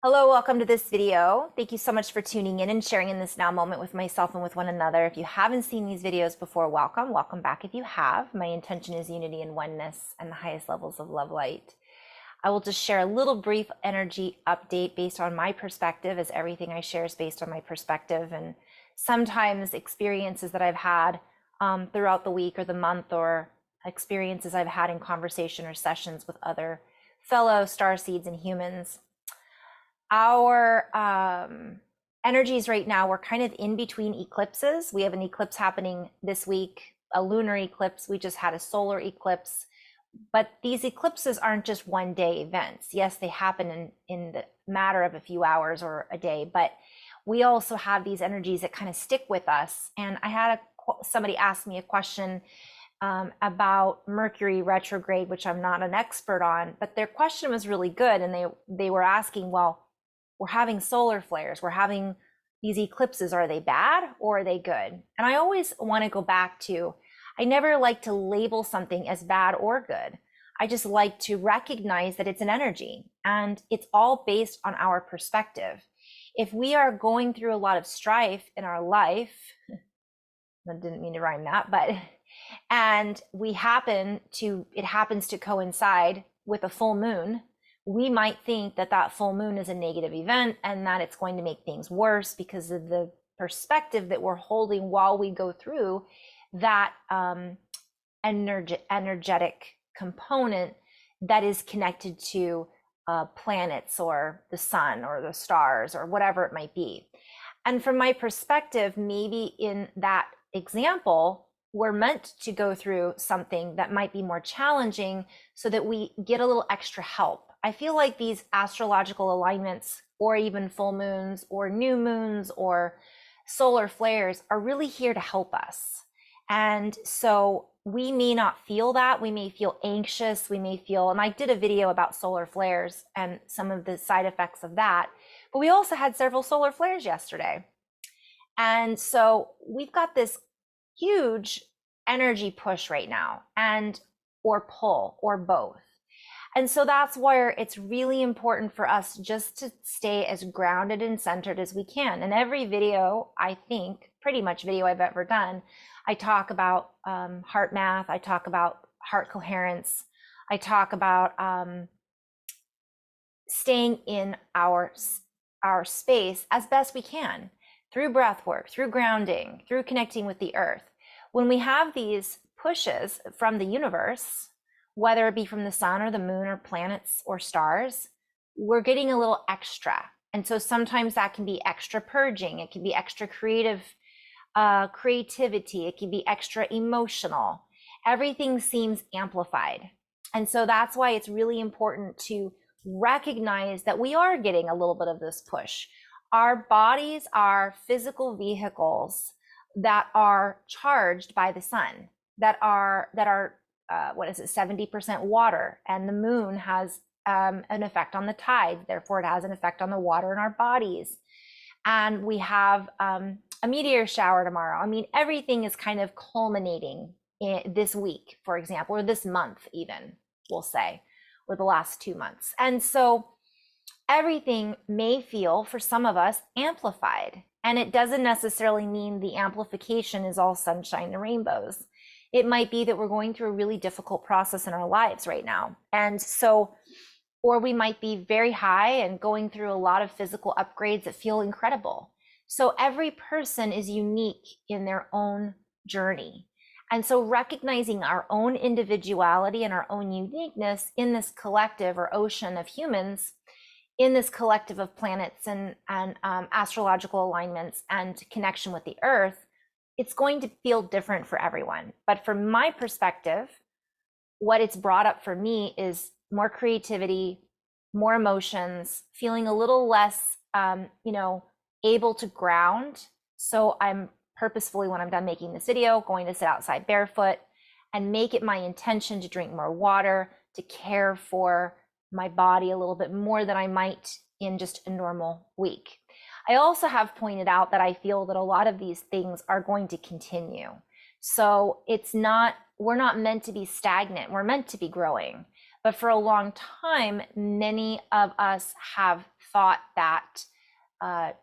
Hello, welcome to this video. Thank you so much for tuning in and sharing in this now moment with myself and with one another. If you haven't seen these videos before, welcome. Welcome back if you have. My intention is unity and oneness and the highest levels of love light. I will just share a little brief energy update based on my perspective, as everything I share is based on my perspective, and sometimes experiences that I've had throughout the week or the month, or experiences I've had in conversation or sessions with other fellow star seeds and humans. Our energies right now, we're kind of in between eclipses. We have an eclipse happening this week, a lunar eclipse. We just had a solar eclipse. But these eclipses aren't just one day events. Yes, they happen in the matter of a few hours or a day, but we also have these energies that kind of stick with us. And I had somebody ask me a question about Mercury retrograde, which I'm not an expert on, but their question was really good. And they were asking, well, we're having solar flares, we're having these eclipses, are they bad or are they good? And I always want to go back to, I never like to label something as bad or good. I just like to recognize that it's an energy and it's all based on our perspective. If we are going through a lot of strife in our life, I didn't mean to rhyme that, but, and it happens to coincide with a full moon, we might think that that full moon is a negative event and that it's going to make things worse because of the perspective that we're holding while we go through that energetic component that is connected to planets or the sun or the stars or whatever it might be. And from my perspective, maybe in that example, we're meant to go through something that might be more challenging so that we get a little extra help. I feel like these astrological alignments, or even full moons or new moons or solar flares, are really here to help us. And so we may not feel that. We may feel anxious. We may feel, and I did a video about solar flares and some of the side effects of that, but we also had several solar flares yesterday. And so we've got this huge energy push right now, or pull, or both. And so that's where it's really important for us just to stay as grounded and centered as we can. In every video, I think, pretty much video I've ever done, I talk about heart math, I talk about heart coherence, I talk about staying in our space as best we can through breath work, through grounding, through connecting with the earth. When we have these pushes from the universe, whether it be from the sun or the moon or planets or stars, we're getting a little extra. And so sometimes that can be extra purging. It can be extra creativity. It can be extra emotional. Everything seems amplified. And so that's why it's really important to recognize that we are getting a little bit of this push. Our bodies are physical vehicles that are charged by the sun, that are 70% water, and the moon has an effect on the tides, therefore it has an effect on the water in our bodies. And we have a meteor shower tomorrow. I mean, everything is kind of culminating this week, for example, or this month even, we'll say, or the last 2 months. And so everything may feel, for some of us, amplified. And it doesn't necessarily mean the amplification is all sunshine and rainbows. It might be that we're going through a really difficult process in our lives right now. And so, or we might be very high and going through a lot of physical upgrades that feel incredible. So every person is unique in their own journey. And so recognizing our own individuality and our own uniqueness in this collective or ocean of humans, in this collective of planets and astrological alignments and connection with the earth, it's going to feel different for everyone. But from my perspective, what it's brought up for me is more creativity, more emotions, feeling a little less, able to ground. So I'm purposefully, when I'm done making this video, going to sit outside barefoot and make it my intention to drink more water, to care for my body a little bit more than I might in just a normal week. I also have pointed out that I feel that a lot of these things are going to continue. So we're not meant to be stagnant. We're meant to be growing. But for a long time, many of us have thought that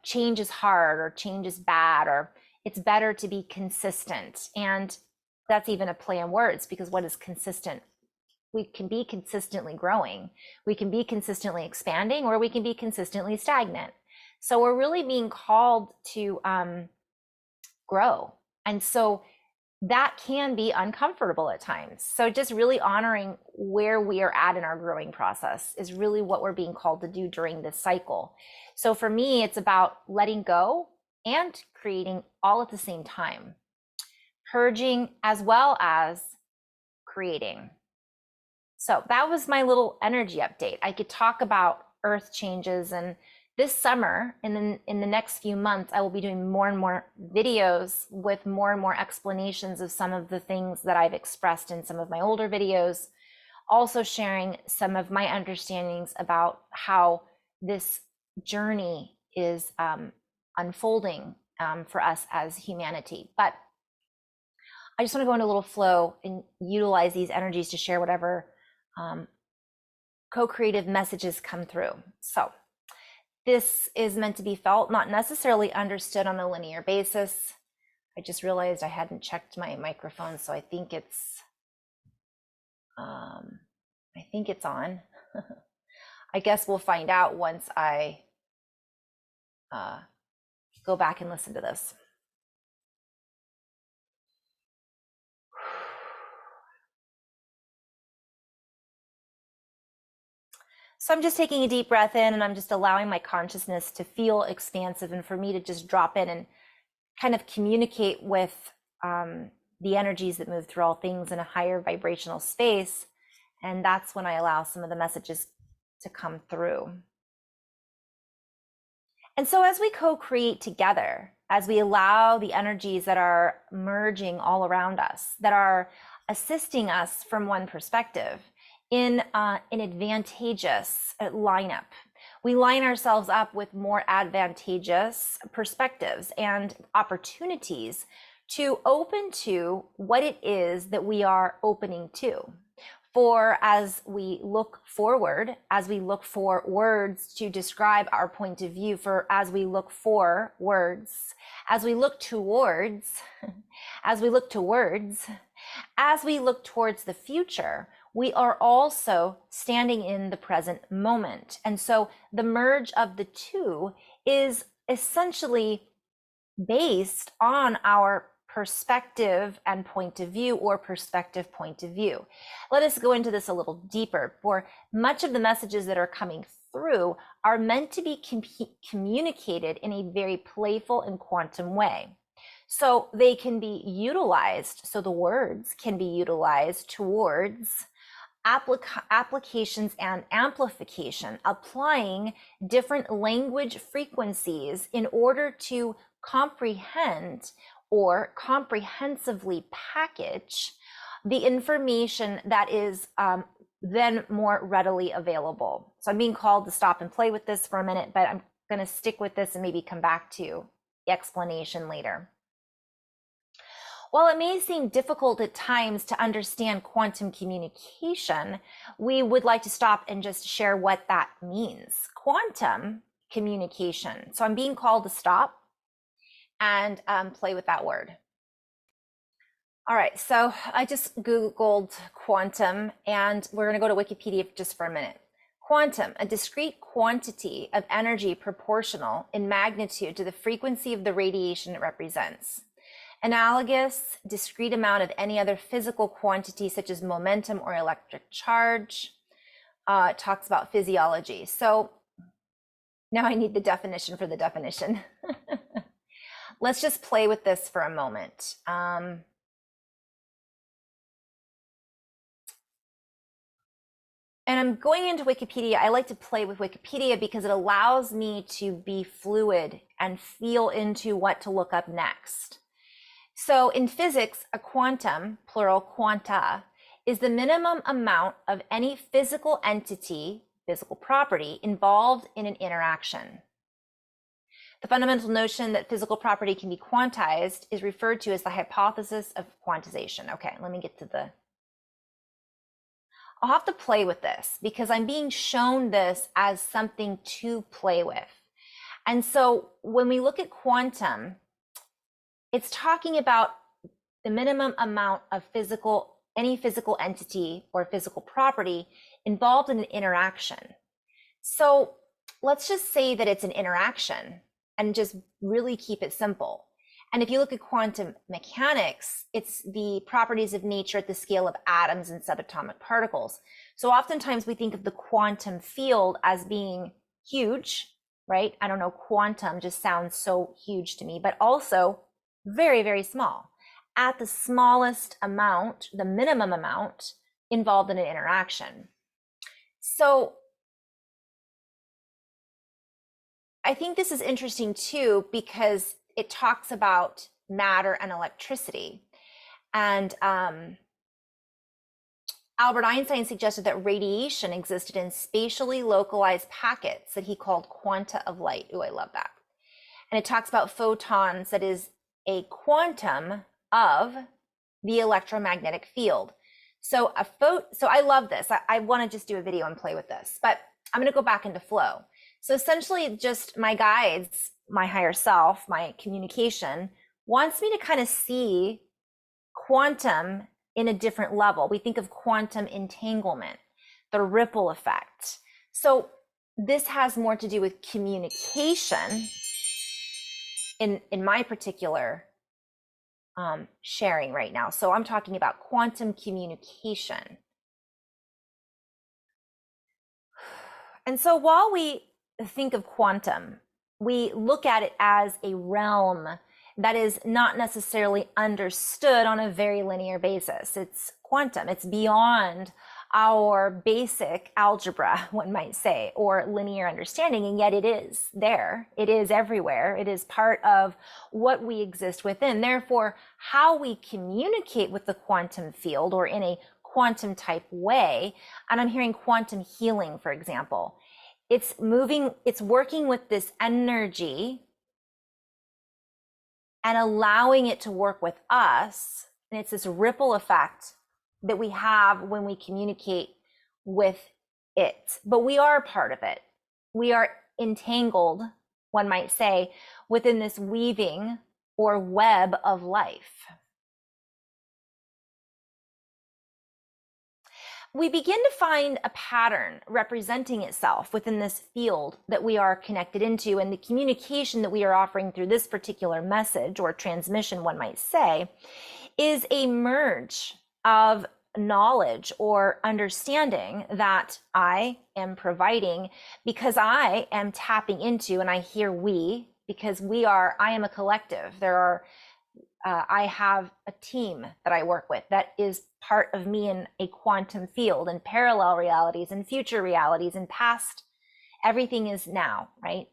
change is hard or change is bad, or it's better to be consistent. And that's even a play on words, because what is consistent? We can be consistently growing, we can be consistently expanding, or we can be consistently stagnant. So we're really being called to grow. And so that can be uncomfortable at times. So just really honoring where we are at in our growing process is really what we're being called to do during this cycle. So for me, it's about letting go and creating all at the same time, purging as well as creating. So that was my little energy update. I could talk about earth changes, and this summer and then in the next few months, I will be doing more and more videos with more and more explanations of some of the things that I've expressed in some of my older videos, also sharing some of my understandings about how this journey is unfolding for us as humanity. But I just want to go into a little flow and utilize these energies to share whatever co-creative messages come through. So this is meant to be felt, not necessarily understood on a linear basis. I just realized I hadn't checked my microphone, so I think it's on. I guess we'll find out once I go back and listen to this. So I'm just taking a deep breath in, and I'm just allowing my consciousness to feel expansive, and for me to just drop in and kind of communicate with the energies that move through all things in a higher vibrational space. And that's when I allow some of the messages to come through. And so as we co-create together, as we allow the energies that are merging all around us, that are assisting us from one perspective in an advantageous lineup, we line ourselves up with more advantageous perspectives and opportunities to open to what it is that we are opening to. For as we look forward, as we look for words to describe our point of view, as we look towards, as we look towards the future, we are also standing in the present moment. And so the merge of the two is essentially based on our perspective and point of view, or perspective point of view. Let us go into this a little deeper. For much of the messages that are coming through are meant to be communicated in a very playful and quantum way. So they can be utilized, so the words can be utilized towards applications and amplification, applying different language frequencies in order to comprehend or comprehensively package the information that is then more readily available. So I'm being called to stop and play with this for a minute, but I'm going to stick with this and maybe come back to the explanation later. While it may seem difficult at times to understand quantum communication, we would like to stop and just share what that means. Quantum communication. So I'm being called to stop and play with that word. All right, so I just Googled quantum, and we're going to go to Wikipedia just for a minute. Quantum, a discrete quantity of energy proportional in magnitude to the frequency of the radiation it represents. Analogous, discrete amount of any other physical quantity such as momentum or electric charge. It talks about physiology. So now I need the definition for the definition. Let's just play with this for a moment. And I'm going into Wikipedia. I like to play with Wikipedia because it allows me to be fluid and feel into what to look up next. So in physics, a quantum, plural quanta, is the minimum amount of any physical entity, physical property, involved in an interaction. The fundamental notion that physical property can be quantized is referred to as the hypothesis of quantization. Okay, let me get to the... I'll have to play with this because I'm being shown this as something to play with. And so when we look at quantum, it's talking about the minimum amount of any physical entity or physical property involved in an interaction. So let's just say that it's an interaction and just really keep it simple. And if you look at quantum mechanics, it's the properties of nature at the scale of atoms and subatomic particles. So oftentimes we think of the quantum field as being huge, right? I don't know, quantum just sounds so huge to me, but also very, very small. At the smallest amount, the minimum amount involved in an interaction. So I think this is interesting too, because it talks about matter and electricity. And Albert Einstein suggested that radiation existed in spatially localized packets that he called quanta of light. Ooh, I love that. And it talks about photons, that is a quantum of the electromagnetic field. So I love this. I want to just do a video and play with this, but I'm going to go back into flow. So essentially just my guides, my higher self, my communication wants me to kind of see quantum in a different level. We think of quantum entanglement, the ripple effect. So this has more to do with communication in my particular sharing right now. So I'm talking about quantum communication. And so while we think of quantum, we look at it as a realm that is not necessarily understood on a very linear basis. It's quantum. It's beyond our basic algebra, one might say, or linear understanding, and yet it is there. It is everywhere. It is part of what we exist within. Therefore, how we communicate with the quantum field or in a quantum type way, and I'm hearing quantum healing, for example, it's working with this energy and allowing it to work with us. And it's this ripple effect that we have when we communicate with it. But we are part of it. We are entangled, one might say, within this weaving or web of life. We begin to find a pattern representing itself within this field that we are connected into, and the communication that we are offering through this particular message or transmission, one might say, is a merge of knowledge or understanding that I am providing because I am tapping into, and I hear we, because I am a collective. I have a team that I work with that is part of me in a quantum field, and parallel realities and future realities and past. Everything is now, right?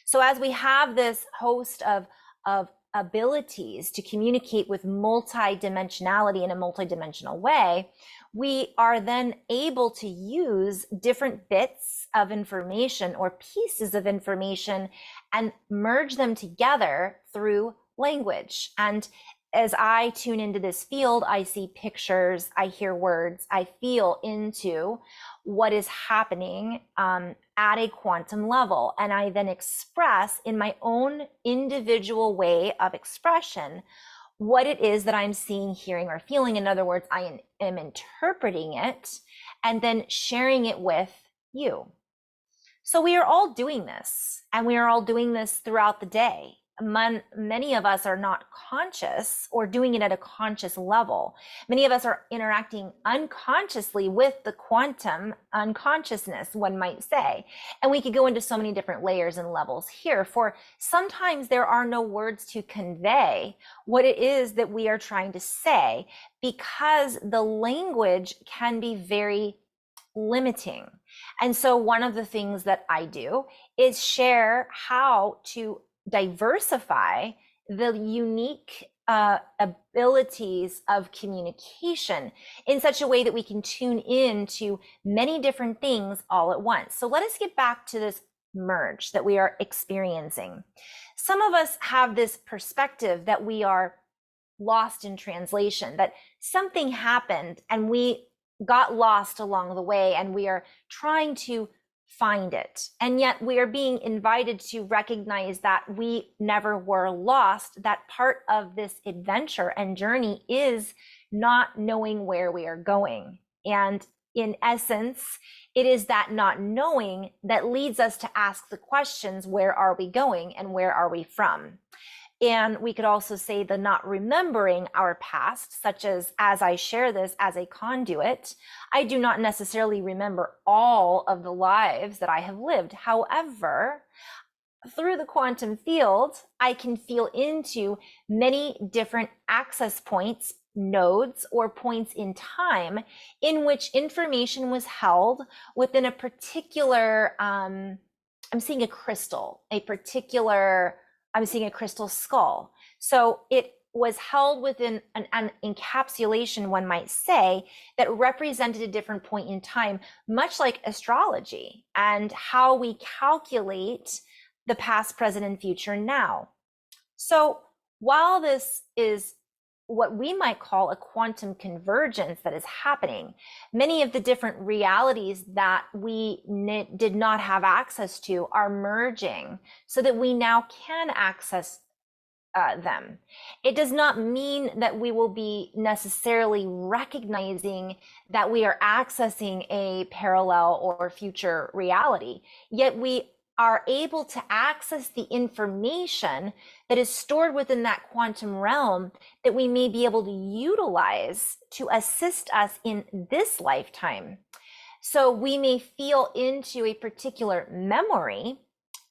So as we have this host of abilities to communicate with multidimensionality in a multidimensional way, we are then able to use different bits of information or pieces of information and merge them together through language. And as I tune into this field, I see pictures, I hear words, I feel into what is happening at a quantum level. And I then express in my own individual way of expression what it is that I'm seeing, hearing, or feeling. In other words, I am interpreting it and then sharing it with you. So we are all doing this, and we are all doing this throughout the day. Many of us are not conscious or doing it at a conscious level. Many of us are interacting unconsciously with the quantum unconsciousness, one might say. And we could go into so many different layers and levels here, for sometimes there are no words to convey what it is that we are trying to say, because the language can be very limiting. And so one of the things that I do is share how to diversify the unique abilities of communication in such a way that we can tune in to many different things all at once. So let us get back to this merge that we are experiencing. Some of us have this perspective that we are lost in translation, that something happened and we got lost along the way, and we are trying to find it. And yet we are being invited to recognize that we never were lost, that part of this adventure and journey is not knowing where we are going. And in essence, it is that not knowing that leads us to ask the questions, where are we going and where are we from? And we could also say the not remembering our past, such as I share this as a conduit, I do not necessarily remember all of the lives that I have lived. However, through the quantum field, I can feel into many different access points, nodes, or points in time in which information was held within a particular, I'm seeing a crystal, I'm seeing a crystal skull. So it was held within an encapsulation, one might say, that represented a different point in time, much like astrology and how we calculate the past, present, and future now. So while this is what we might call a quantum convergence that is happening, many of the different realities that we did not have access to are merging so that we now can access them. It does not mean that we will be necessarily recognizing that we are accessing a parallel or future reality, yet we are able to access the information that is stored within that quantum realm that we may be able to utilize to assist us in this lifetime. So we may feel into a particular memory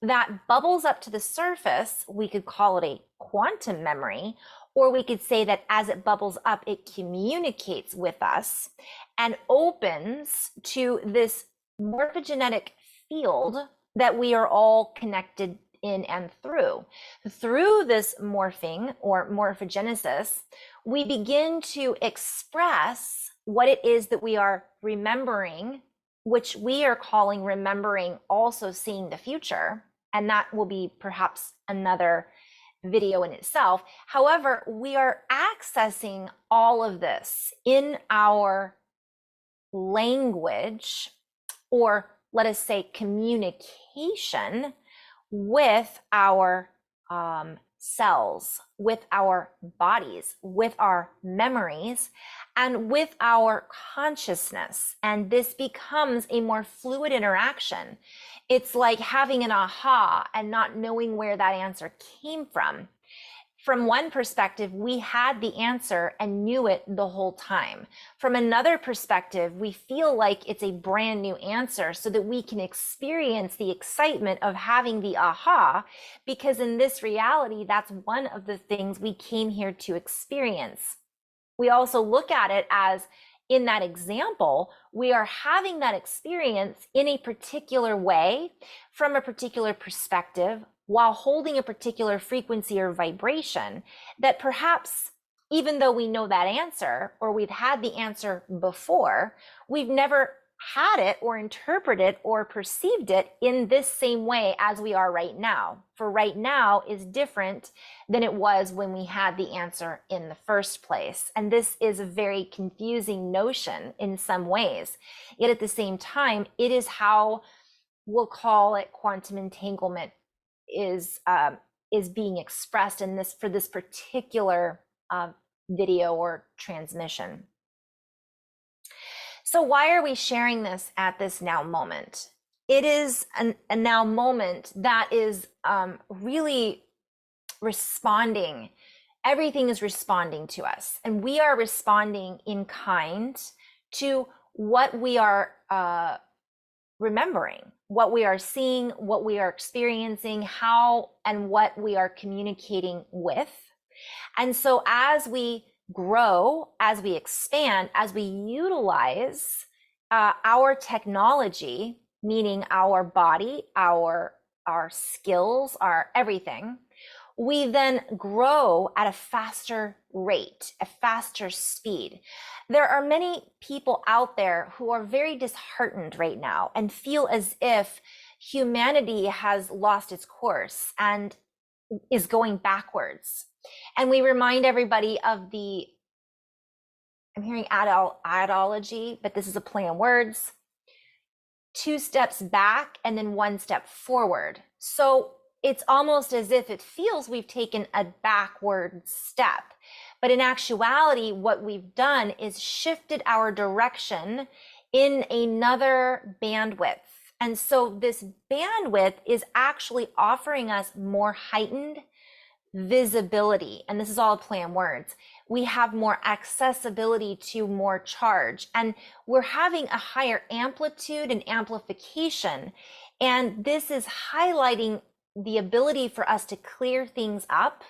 that bubbles up to the surface. We could call it a quantum memory, or we could say that as it bubbles up, it communicates with us and opens to this morphogenetic field that we are all connected in and through. Through this morphing or morphogenesis, we begin to express what it is that we are remembering, which we are calling remembering, also seeing the future. And that will be perhaps another video in itself. However, we are accessing all of this in our language, or let us say communication, with our cells, with our bodies, with our memories, and with our consciousness. And this becomes a more fluid interaction. It's like having an aha and not knowing where that answer came from. From one perspective, we had the answer and knew it the whole time. From another perspective, we feel like it's a brand new answer so that we can experience the excitement of having the aha, because in this reality, that's one of the things we came here to experience. We also look at it as, in that example, we are having that experience in a particular way, from a particular perspective, while holding a particular frequency or vibration that perhaps, even though we know that answer, or we've had the answer before, we've never had it or interpreted or perceived it in this same way as we are right now. For right now is different than it was when we had the answer in the first place. And this is a very confusing notion in some ways. Yet at the same time, it is how we'll call it quantum entanglement is being expressed in this, for this particular video or transmission. So why are we sharing this at this now moment? It is a now moment that is really responding. Everything is responding to us, and we are responding in kind to what we are remembering, what we are seeing, what we are experiencing, how and what we are communicating with. And so as we grow, as we expand, as we utilize our technology, meaning our body, our skills, our everything, we then grow at a faster rate, a faster speed. There are many people out there who are very disheartened right now and feel as if humanity has lost its course and is going backwards. And we remind everybody of the I'm hearing adology, but this is a play on words. 2 steps back and then 1 step forward. So it's almost as if it feels we've taken a backward step. But in actuality, what we've done is shifted our direction in another bandwidth. And so this bandwidth is actually offering us more heightened visibility. And this is all a play on words. We have more accessibility to more charge, and we're having a higher amplitude and amplification. And this is highlighting the ability for us to clear things up.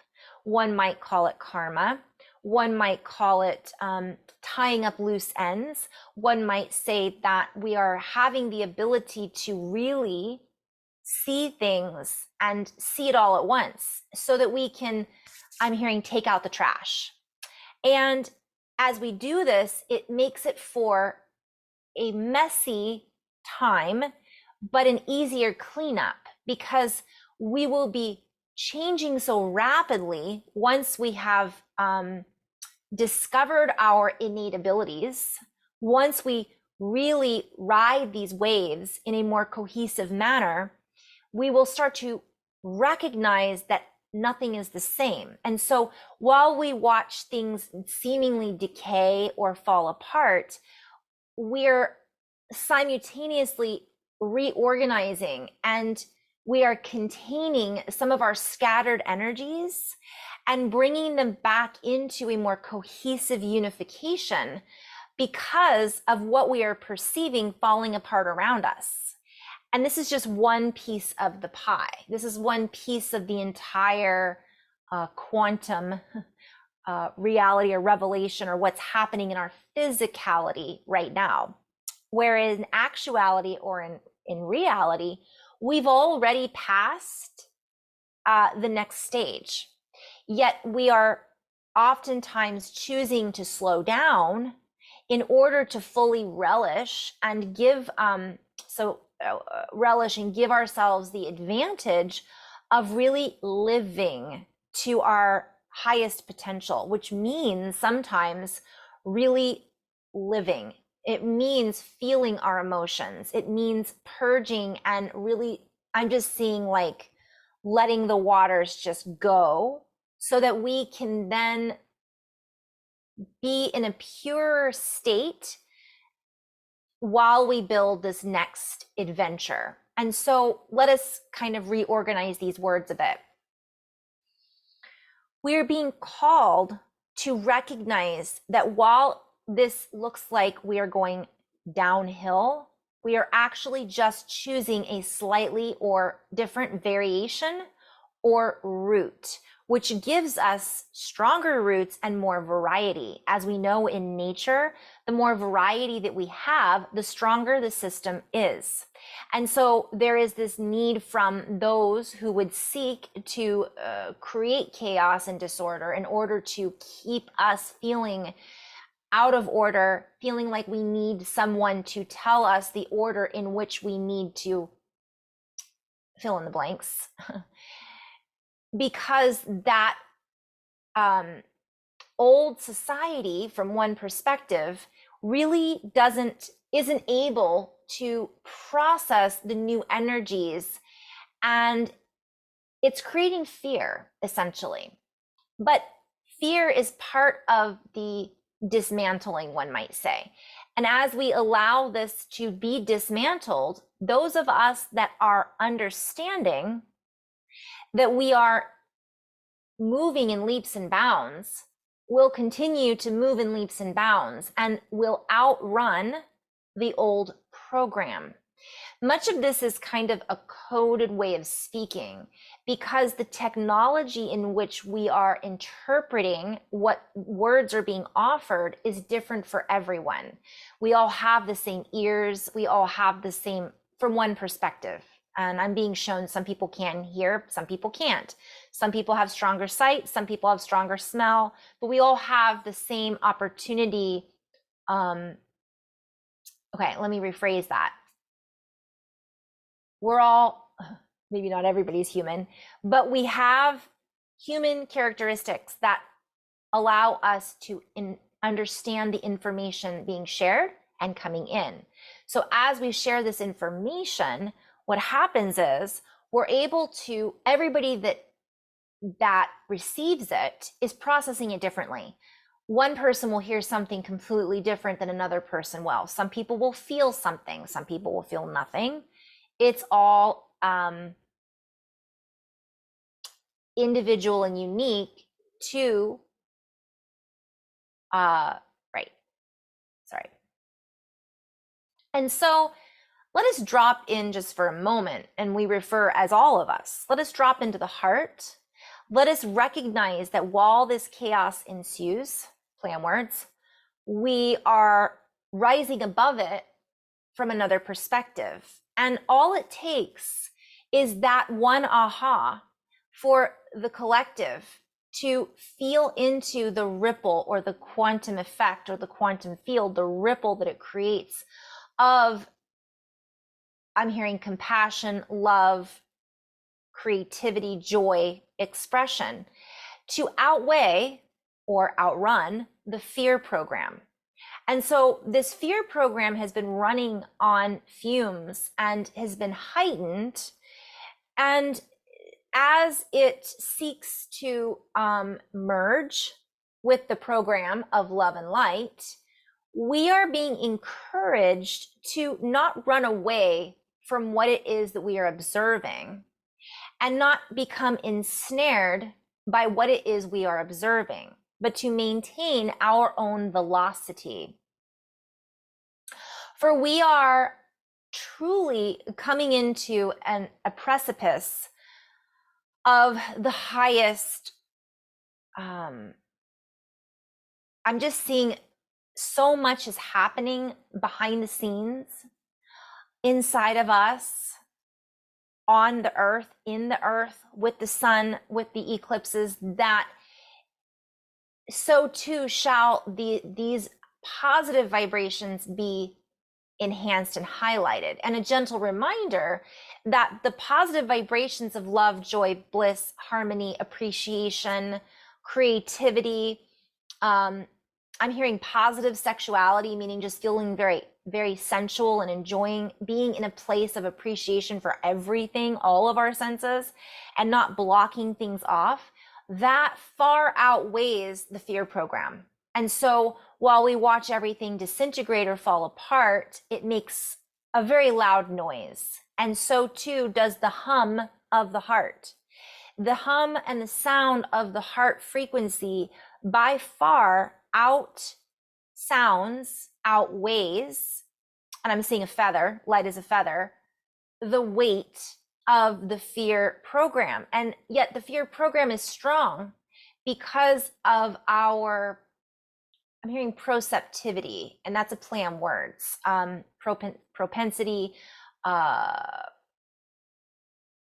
One might call it karma. One might call it tying up loose ends. One might say that we are having the ability to really see things and see it all at once so that we can, I'm hearing, take out the trash. And as we do this, it makes it for a messy time, but an easier cleanup, because we will be changing so rapidly once we have discovered our innate abilities, once we really ride these waves in a more cohesive manner, we will start to recognize that nothing is the same. And so while we watch things seemingly decay or fall apart, we're simultaneously reorganizing, and we are containing some of our scattered energies and bringing them back into a more cohesive unification because of what we are perceiving falling apart around us. And this is just one piece of the pie. This is one piece of the entire quantum reality or revelation, or what's happening in our physicality right now. Whereas in actuality, or in reality, we've already passed the next stage. Yet we are oftentimes choosing to slow down in order to fully relish and give give ourselves the advantage of really living to our highest potential, which means sometimes really living. It means feeling our emotions. It means purging and really, I'm just seeing like letting the waters just go so that we can then be in a pure state while we build this next adventure. And so let us kind of reorganize these words a bit. We're being called to recognize that while this looks like we are going downhill, we are actually just choosing a slightly or different variation or route, which gives us stronger roots and more variety. As we know in nature, the more variety that we have, the stronger the system is. And so there is this need from those who would seek to create chaos and disorder in order to keep us feeling out of order, feeling like we need someone to tell us the order in which we need to fill in the blanks. Because that old society, from one perspective, really isn't able to process the new energies, and it's creating fear, essentially. But fear is part of the dismantling, one might say. And as we allow this to be dismantled, those of us that are understanding that we are moving in leaps and bounds will continue to move in leaps and bounds and will outrun the old program. Much of this is kind of a coded way of speaking, because the technology in which we are interpreting what words are being offered is different for everyone. We all have the same ears. We all have the same, from one perspective. And I'm being shown some people can hear, some people can't. Some people have stronger sight, some people have stronger smell, but we all have the same opportunity. Okay, let me rephrase that. We're all, maybe not everybody's human, but we have human characteristics that allow us to understand the information being shared and coming in. So as we share this information, what happens is we're able to, everybody that receives it is processing it differently. One person will hear something completely different than another person will. Some people will feel something, some people will feel nothing. It's all individual and unique to right, sorry. And so let us drop in just for a moment, and we refer as all of us. Let us drop into the heart. Let us recognize that while this chaos ensues, play on words, we are rising above it from another perspective. And all it takes is that one aha for the collective to feel into the ripple or the quantum effect or the quantum field, the ripple that it creates of, I'm hearing compassion, love, creativity, joy, expression, to outweigh or outrun the fear program. And so this fear program has been running on fumes and has been heightened. And as it seeks to merge with the program of love and light, we are being encouraged to not run away from what it is that we are observing and not become ensnared by what it is we are observing, but to maintain our own velocity. For we are truly coming into a precipice of the highest, I'm just seeing so much is happening behind the scenes, inside of us, on the earth, in the earth, with the sun, with the eclipses, that so too shall these positive vibrations be enhanced and highlighted. And a gentle reminder that the positive vibrations of love, joy, bliss, harmony, appreciation, creativity, I'm hearing positive sexuality, meaning just feeling very, very sensual and enjoying being in a place of appreciation for everything, all of our senses, and not blocking things off. That far outweighs the fear program. And so while we watch everything disintegrate or fall apart, it makes a very loud noise. And so too does the hum of the heart. The hum and the sound of the heart frequency by far outweighs, and I'm seeing a feather, light as a feather, the weight of the fear program. And yet the fear program is strong because of our, I'm hearing proceptivity, and that's a play on words, propensity,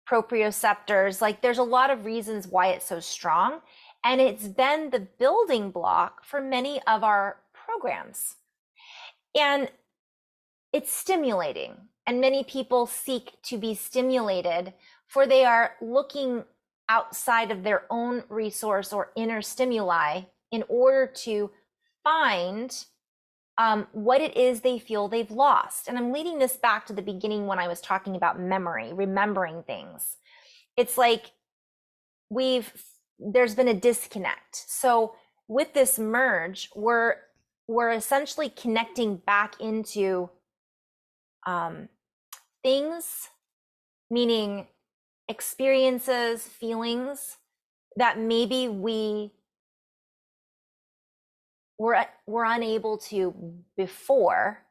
proprioceptors. Like there's a lot of reasons why it's so strong. And it's been the building block for many of our programs. And it's stimulating. And many people seek to be stimulated, for they are looking outside of their own resource or inner stimuli in order to find what it is they feel they've lost. And I'm leading this back to the beginning when I was talking about memory, remembering things. It's like there's been a disconnect. So with this merge, we're essentially connecting back into things, meaning experiences, feelings that maybe we were unable to before.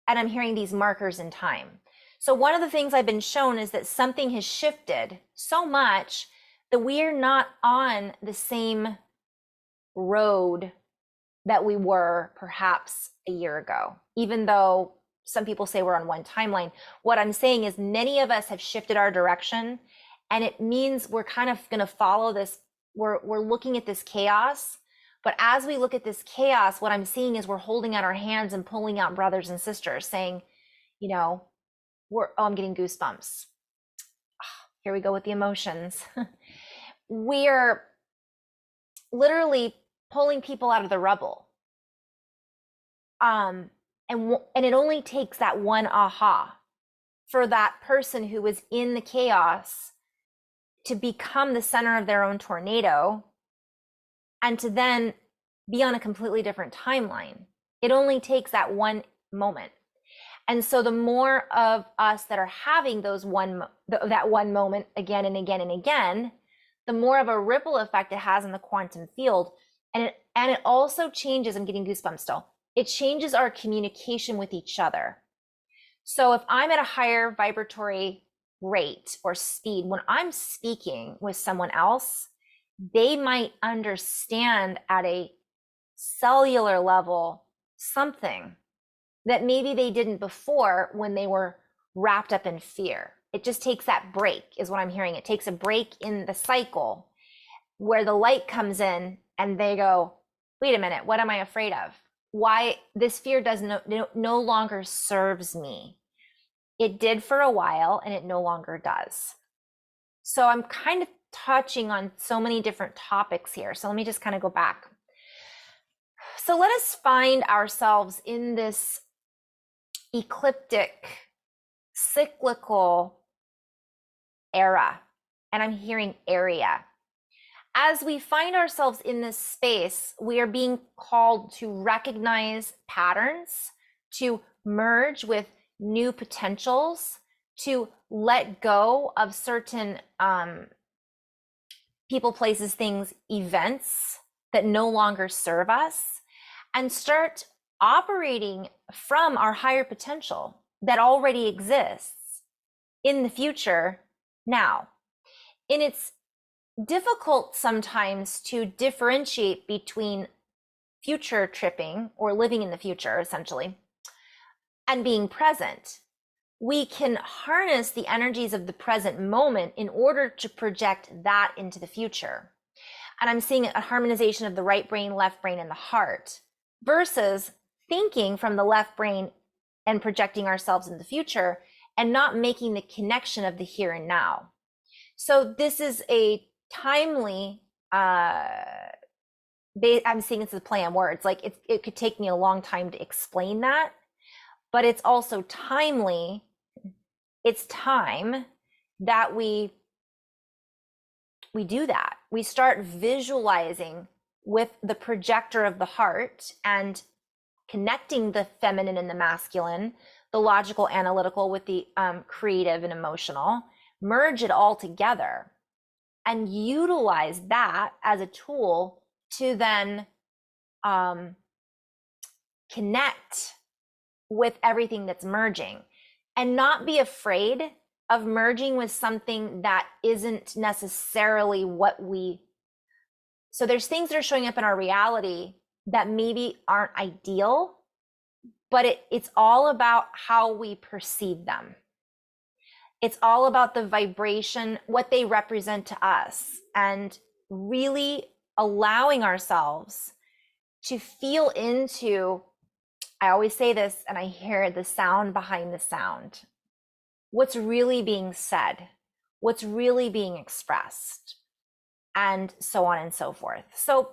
And I'm hearing these markers in time. So one of the things I've been shown is that something has shifted so much that we are not on the same road that we were perhaps a year ago, even though some people say we're on one timeline. What I'm saying is many of us have shifted our direction, and it means we're kind of going to follow this. We're looking at this chaos, but as we look at this chaos, what I'm seeing is we're holding out our hands and pulling out brothers and sisters, saying, you know, I'm getting goosebumps. Here we go with the emotions. We're literally pulling people out of the rubble. And it only takes that one aha for that person who was in the chaos to become the center of their own tornado and to then be on a completely different timeline. It only takes that one moment. And so the more of us that are having that one moment again and again and again, the more of a ripple effect it has in the quantum field. And it also changes, I'm getting goosebumps still, it changes our communication with each other. So if I'm at a higher vibratory rate or speed, when I'm speaking with someone else, they might understand at a cellular level something that maybe they didn't before when they were wrapped up in fear. It just takes that break, is what I'm hearing. It takes a break in the cycle where the light comes in and they go, wait a minute, what am I afraid of? Why this fear no longer serves me. It did for a while and it no longer does. So I'm kind of touching on so many different topics here. So let me just kind of go back. So let us find ourselves in this ecliptic, cyclical era. And I'm hearing area. As we find ourselves in this space, we are being called to recognize patterns, to merge with new potentials, to let go of certain people, places, things, events that no longer serve us, and start operating from our higher potential that already exists in the future now. And it's difficult sometimes to differentiate between future tripping or living in the future, essentially, and being present. We can harness the energies of the present moment in order to project that into the future. And I'm seeing a harmonization of the right brain, left brain, and the heart versus thinking from the left brain and projecting ourselves in the future and not making the connection of the here and now. So this is a timely, I'm seeing this as a play on words, like it could take me a long time to explain that, but it's also timely. It's time that we do that. We start visualizing with the projector of the heart and connecting the feminine and the masculine, the logical, analytical with the creative and emotional, merge it all together and utilize that as a tool to then connect with everything that's merging, and not be afraid of merging with something that isn't necessarily what we. So there's things that are showing up in our reality that maybe aren't ideal, but it's all about how we perceive them. It's all about the vibration, what they represent to us, and really allowing ourselves to feel into, I always say this and I hear the sound behind the sound. What's really being said, what's really being expressed, and so on and so forth. So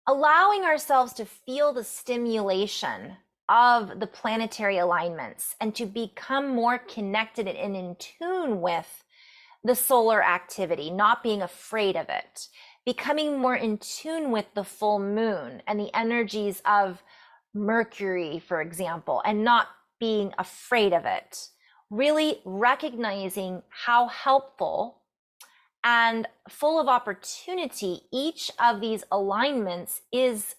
allowing ourselves to feel the stimulation of the planetary alignments and to become more connected and in tune with the solar activity, not being afraid of it, becoming more in tune with the full moon and the energies of Mercury, for example, and not being afraid of it, really recognizing how helpful and full of opportunity each of these alignments is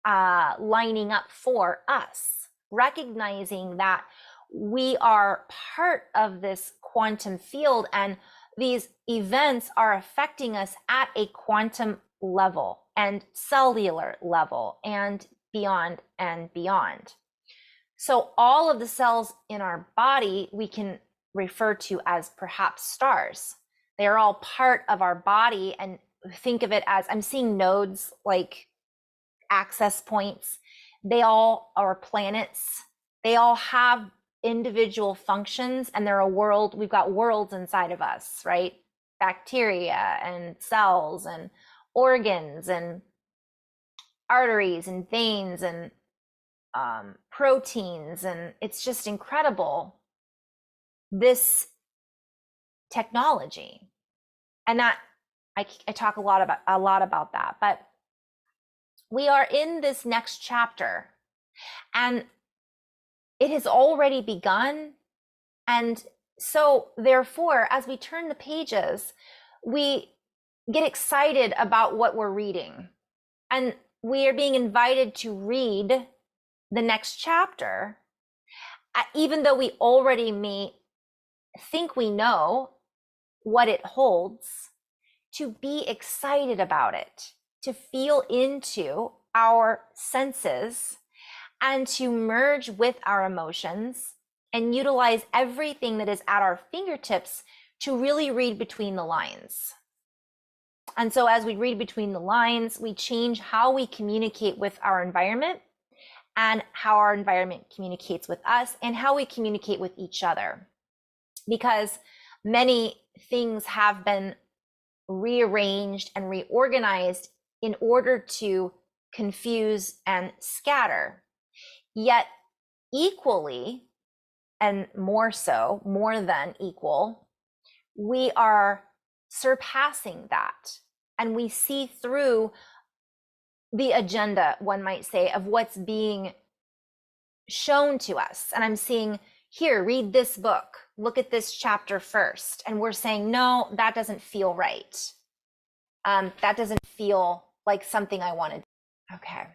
lining up for us, recognizing that we are part of this quantum field and these events are affecting us at a quantum level and cellular level and beyond and beyond. So all of the cells in our body we can refer to as perhaps stars. They are all part of our body, and think of it as, I'm seeing nodes like access points. They all are planets. They all have individual functions, and they're a world. We've got worlds inside of us, right? Bacteria and cells and organs and arteries and veins and proteins, and it's just incredible, this technology. And that I talk a lot about that, but we are in this next chapter, and it has already begun. And so therefore, as we turn the pages, we get excited about what we're reading, and we are being invited to read the next chapter, even though we already may think we know what it holds, to be excited about it, to feel into our senses, and to merge with our emotions and utilize everything that is at our fingertips to really read between the lines. And so as we read between the lines, we change how we communicate with our environment, and how our environment communicates with us, and how we communicate with each other. Because many things have been rearranged and reorganized in order to confuse and scatter. Yet equally, and more so, more than equal, we are surpassing that. And we see through the agenda, one might say, of what's being shown to us. And I'm seeing, here, read this book, look at this chapter first. And we're saying, no, that doesn't feel right. That doesn't feel like something I wanted. Okay.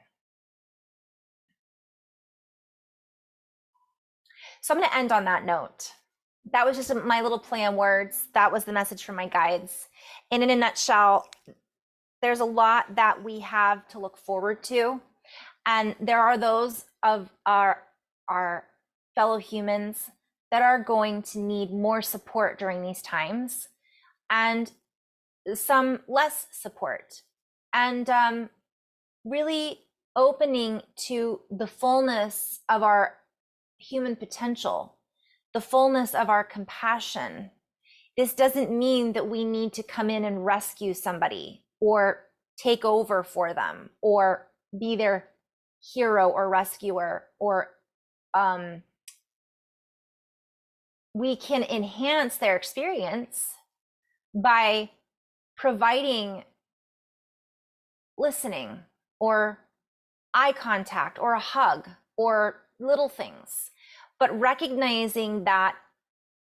So I'm going to end on that note. That was just my little play on words. That was the message from my guides. And in a nutshell, there's a lot that we have to look forward to. And there are those of our fellow humans that are going to need more support during these times, and some less support. And really opening to the fullness of our human potential, the fullness of our compassion. This doesn't mean that we need to come in and rescue somebody or take over for them or be their hero or rescuer, or we can enhance their experience by providing listening or eye contact or a hug or little things, but recognizing that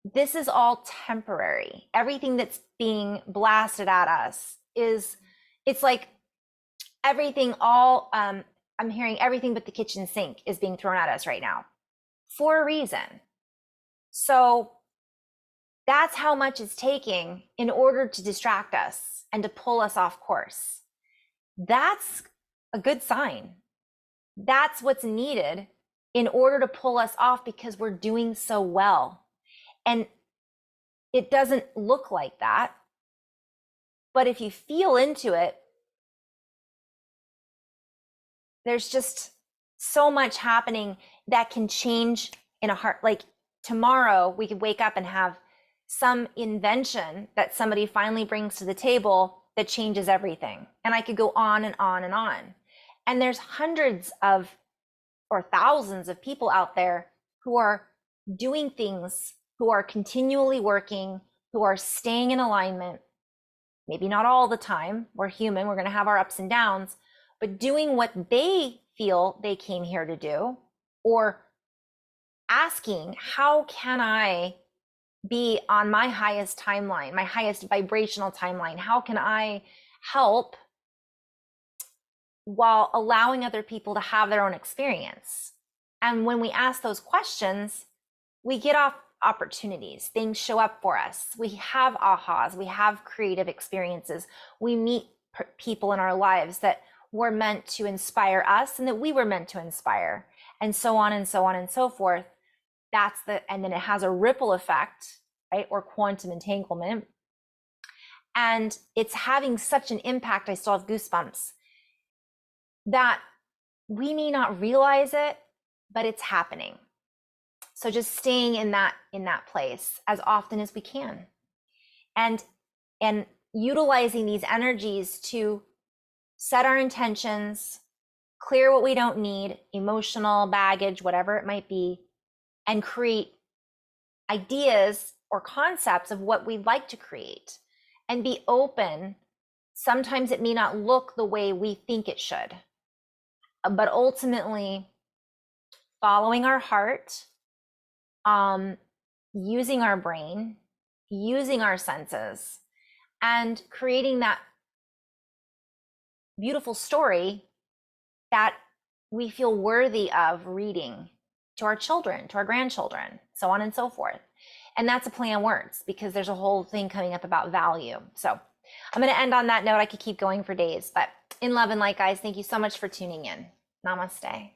this is all temporary. Everything that's being blasted at us it's like everything, I'm hearing everything but the kitchen sink is being thrown at us right now for a reason. So that's how much it's taking in order to distract us and to pull us off course. That's a good sign. That's what's needed in order to pull us off, because we're doing so well. And it doesn't look like that. But if you feel into it, there's just so much happening that can change in a heart. Like tomorrow, we could wake up and have some invention that somebody finally brings to the table that changes everything. And I could go on and on and on. And there's hundreds of or thousands of people out there who are doing things, who are continually working, who are staying in alignment. Maybe not all the time. We're human. We're going to have our ups and downs, but doing what they feel they came here to do, or asking, how can I be on my highest timeline, my highest vibrational timeline? How can I help while allowing other people to have their own experience? And when we ask those questions, we get off opportunities. Things show up for us. We have ahas. We have creative experiences. We meet people in our lives that were meant to inspire us and that we were meant to inspire, and so on and so on and so forth. And then it has a ripple effect, right? Or quantum entanglement. And it's having such an impact. I still have goosebumps, that we may not realize it, but it's happening. So just staying in that place as often as we can, and utilizing these energies to set our intentions, clear what we don't need, emotional baggage, whatever it might be, and create ideas or concepts of what we'd like to create, and be open. Sometimes it may not look the way we think it should, but ultimately following our heart, using our brain, using our senses, and creating that beautiful story that we feel worthy of reading to our children, to our grandchildren, so on and so forth. And that's a play on words, because there's a whole thing coming up about value. So I'm going to end on that note. I could keep going for days, but in love and light, guys, thank you so much for tuning in. Namaste.